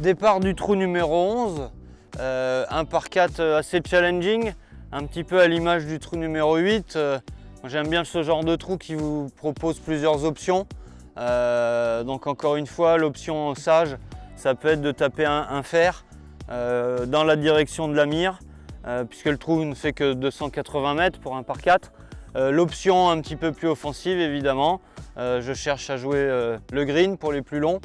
Départ du trou numéro 11, un par 4 assez challenging, un petit peu à l'image du trou numéro 8. J'aime bien ce genre de trou qui vous propose plusieurs options. Donc encore une fois, l'option sage, ça peut être de taper un fer dans la direction de la mire, puisque le trou ne fait que 280 mètres pour un par 4. L'option un petit peu plus offensive, évidemment, je cherche à jouer le green pour les plus longs.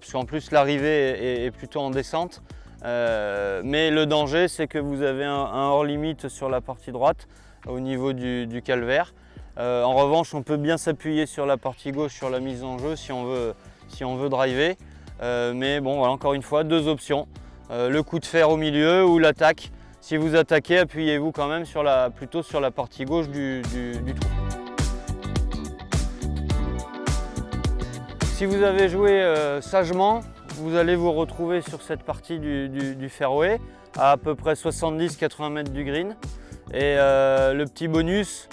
Puisqu'en plus l'arrivée est plutôt en descente. Mais le danger, c'est que vous avez un hors-limite sur la partie droite au niveau du calvaire. En revanche, on peut bien s'appuyer sur la partie gauche sur la mise en jeu si on veut driver. Mais bon, voilà, encore une fois, deux options. Le coup de fer au milieu ou l'attaque. Si vous attaquez, appuyez-vous quand même plutôt sur la partie gauche du trou. Si vous avez joué sagement, vous allez vous retrouver sur cette partie du fairway à peu près 70-80 mètres du green. Et le petit bonus,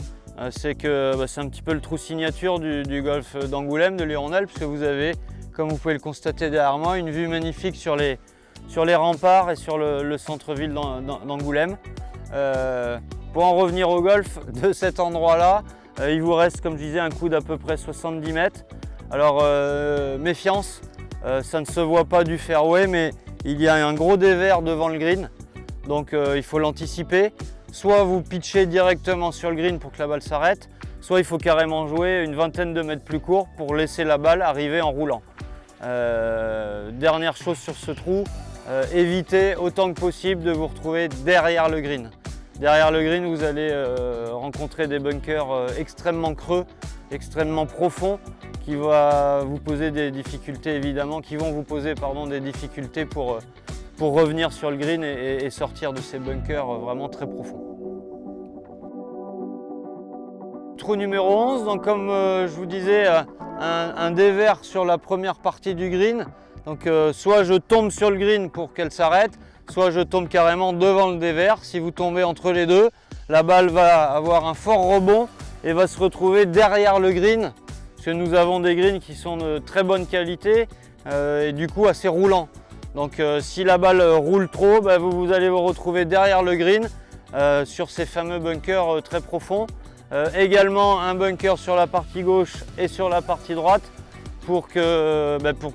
c'est que c'est un petit peu le trou signature du golf d'Angoulême, de l'Hirondelle, puisque vous avez, comme vous pouvez le constater derrière moi, une vue magnifique sur les remparts et sur le centre-ville d'Angoulême. Pour en revenir au golf de cet endroit-là, il vous reste, comme je disais, un coup d'à peu près 70 mètres. Alors méfiance, ça ne se voit pas du fairway, mais il y a un gros dévers devant le green, donc il faut l'anticiper. Soit vous pitchez directement sur le green pour que la balle s'arrête, soit il faut carrément jouer une vingtaine de mètres plus court pour laisser la balle arriver en roulant. Dernière chose sur ce trou, évitez autant que possible de vous retrouver derrière le green. Derrière le green, vous allez rencontrer des bunkers extrêmement creux, extrêmement profonds, qui vont vous poser des difficultés évidemment, des difficultés pour revenir sur le green et sortir de ces bunkers vraiment très profonds. Trou numéro 11, donc comme je vous disais, un dévers sur la première partie du green. Donc soit je tombe sur le green pour qu'elle s'arrête, soit je tombe carrément devant le dévers. Si vous tombez entre les deux, la balle va avoir un fort rebond et va se retrouver derrière le green, parce que nous avons des greens qui sont de très bonne qualité et du coup assez roulants. Donc si la balle roule trop, vous allez vous retrouver derrière le green sur ces fameux bunkers très profonds. Également un bunker sur la partie gauche et sur la partie droite pour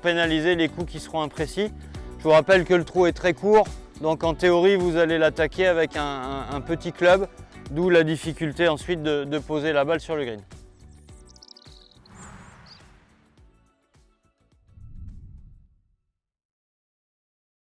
pénaliser les coups qui seront imprécis. Je vous rappelle que le trou est très court, donc en théorie vous allez l'attaquer avec un petit club, d'où la difficulté ensuite de poser la balle sur le green.